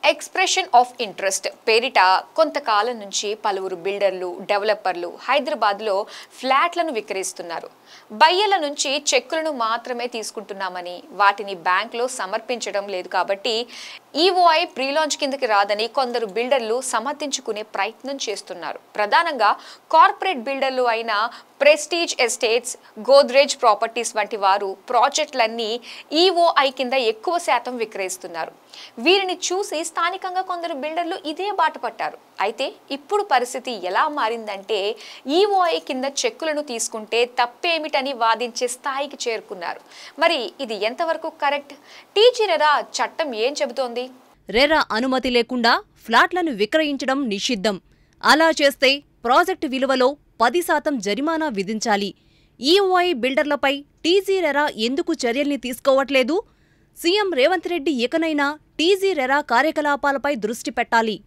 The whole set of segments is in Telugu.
ఎక్స్ప్రెషన్ ఆఫ్ ఇంట్రెస్ట్ పేరిట కొంతకాలం నుంచి పలువురు బిల్డర్లు డెవలపర్లు హైదరాబాద్లో ఫ్లాట్లను విక్రయిస్తున్నారు. బయ్యల నుంచి చెక్కులను మాత్రమే తీసుకుంటున్నామని, వాటిని బ్యాంకులో సమర్పించడం లేదు కాబట్టి ఈఓఐ ప్రీ లాంచ్ కిందకి రాదని కొందరు బిల్డర్లు సమర్థించుకునే ప్రయత్నం చేస్తున్నారు. ప్రధానంగా కార్పొరేట్ బిల్డర్లు అయిన ప్రెస్టీజ్ ఎస్టేట్స్, గోద్రేజ్ ప్రాపర్టీస్ వంటి వారు ప్రాజెక్టులన్నీ ఈఓఐ కింద ఎక్కువ శాతం విక్రయిస్తున్నారు. వీరిని చూసి స్థానికంగా కొందరు బిల్డర్లు ఇదే బాట పట్టారు. అయితే ఇప్పుడు పరిస్థితి ఎలా మారిందంటే ఈఓఐ కింద చెక్కులను తీసుకుంటే తప్పేమిటని వాదించే స్థాయికి చేరుకున్నారు. మరి ఇది ఎంతవరకు కరెక్ట్? టీజీ రెరా చట్టం ఏం చెబుతోంది? రెరా అనుమతి లేకుండా ఫ్లాట్లను విక్రయించడం నిషిద్ధం. అలా చేస్తే ప్రాజెక్టు విలువలో 10% జరిమానా విధించాలి. ఈఓఐ బిల్డర్లపై టీజీ రెరా ఎందుకు చర్యల్ని తీసుకోవట్లేదు? సీఎం రేవంత్ రెడ్డి ఇకనైనా టీజీ రెరా కార్యకలాపాలపై దృష్టి పెట్టాలి.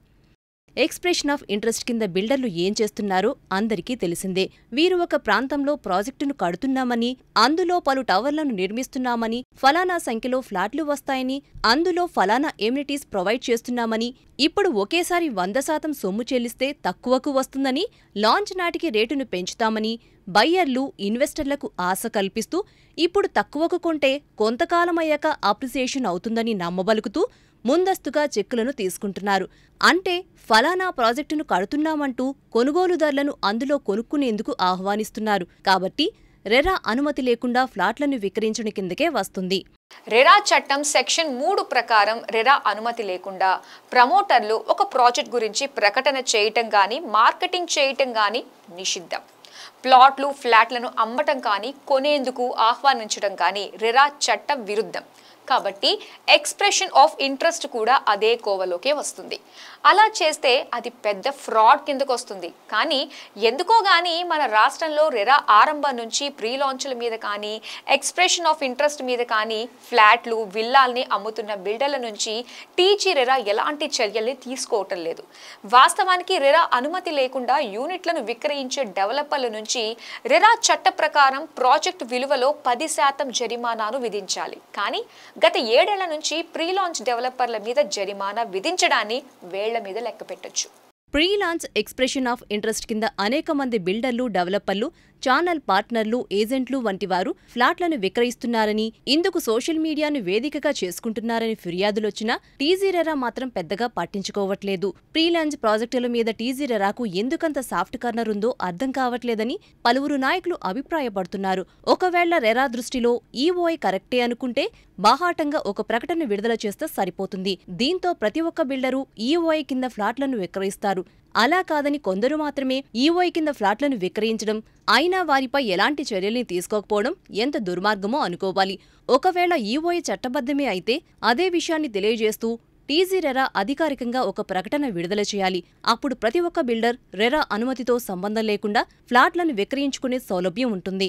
ఎక్స్ప్రెషన్ ఆఫ్ ఇంట్రెస్ట్ కింద బిల్డర్లు ఏం చేస్తున్నారో అందరికీ తెలిసిందే. వీరు ఒక ప్రాంతంలో ప్రాజెక్టును కడుతున్నామని, అందులో పలు టవర్లను నిర్మిస్తున్నామని, ఫలానా సంఖ్యలో ఫ్లాట్లు వస్తాయని, అందులో ఫలానా ఎమ్యూనిటీస్ ప్రొవైడ్ చేస్తున్నామని, ఇప్పుడు ఒకేసారి 100% సొమ్ము చెల్లిస్తే తక్కువకు వస్తుందని, లాంచ్ నాటికి రేటును పెంచుతామని, బయ్యర్లు ఇన్వెస్టర్లకు ఆశ కల్పిస్తూ ఇప్పుడు తక్కువకు కొంటే కొంతకాలమయ్యాక అప్రిసియేషన్ అవుతుందని నమ్మబలుకుతూ ముందస్తుగా చెక్కులను తీసుకుంటున్నారు. అంటే ఫలానా ప్రాజెక్టును కడుతున్నామంటూ కొనుగోలుదారులను అందులో కొనుక్కునేందుకు ఆహ్వానిస్తున్నారు. కాబట్టి రెరా అనుమతి లేకుండా ఫ్లాట్లను విక్రయించడం కిందకే వస్తుంది. రెరా చట్టం సెక్షన్ 3 ప్రకారం రెరా అనుమతి లేకుండా ప్రమోటర్లు ఒక ప్రాజెక్ట్ గురించి ప్రకటన చేయటం గాని, మార్కెటింగ్ చేయటం గాని నిషిద్ధం. ప్లాట్లు, ఫ్లాట్లను అమ్మటం కానీ, కొనేందుకు ఆహ్వానించడం కానీ రెరా చట్టం విరుద్ధం. కాబట్టి ఎక్స్ప్రెషన్ ఆఫ్ ఇంట్రెస్ట్ కూడా అదే కోవలోకే వస్తుంది. అలా చేస్తే అది పెద్ద ఫ్రాడ్ కిందకు వస్తుంది. కానీ ఎందుకో గానీ మన రాష్ట్రంలో రెరా ఆరంభం నుంచి ప్రీ లాంచ్ల మీద కానీ, ఎక్స్ప్రెషన్ ఆఫ్ ఇంట్రెస్ట్ మీద కానీ, ఫ్లాట్లు, విల్లాల్ని అమ్ముతున్న బిల్డర్ల నుంచి టీజీ రెరా ఎలాంటి చర్యల్ని తీసుకోవటం లేదు. వాస్తవానికి రెరా అనుమతి లేకుండా యూనిట్లను విక్రయించే డెవలపర్ల నుంచి రెరా చట్ట ప్రకారం ప్రాజెక్టు విలువలో 10% జరిమానాను విధించాలి. కానీ గత 7 ఏళ్ల నుంచి ప్రీ లాంచ్ డెవలపర్ల మీద జరిమానా విధించడాన్ని వేళ్ల మీద లెక్క పెట్టొచ్చు. Pre launch expression of interest కింద అనేక మంది బిల్డర్లు, డెవలపర్లు, ఛానల్ పార్ట్నర్లు, ఏజెంట్లు వంటి వారు ఫ్లాట్లను విక్రయిస్తున్నారని, ఇందుకు సోషల్ మీడియాను వేదికగా చేసుకుంటున్నారని ఫిర్యాదులొచ్చినా టీజీ రెరా మాత్రం పెద్దగా పట్టించుకోవట్లేదు. ప్రీ లాంచ్ ప్రాజెక్టుల మీద టీజీ రెరాకు ఎందుకంత సాఫ్ట్ కార్నర్ ఉందో అర్థం కావట్లేదని పలువురు నాయకులు అభిప్రాయపడుతున్నారు. ఒకవేళ రెరా దృష్టిలో ఈఓఐ కరెక్టే అనుకుంటే బాహాటంగా ఒక ప్రకటన విడుదల చేస్తే సరిపోతుంది. దీంతో ప్రతి ఒక్క బిల్డరు ఈఓఐ కింద ఫ్లాట్లను విక్రయిస్తారు. అలా కాదని కొందరు మాత్రమే ఈఓఐ కింద ఫ్లాట్లను విక్రయించడం, అయినా వారిపై ఎలాంటి చర్యల్ని తీసుకోకపోవడం ఎంత దుర్మార్గమో అనుకోవాలి. ఒకవేళ ఈఓఐ చట్టబద్ధమే అయితే అదే విషయాన్ని తెలియజేస్తూ టీజీ రెరా అధికారికంగా ఒక ప్రకటన విడుదల చేయాలి. అప్పుడు ప్రతి ఒక్క బిల్డర్ రెరా అనుమతితో సంబంధం లేకుండా ఫ్లాట్లను విక్రయించుకునే సౌలభ్యం ఉంటుంది.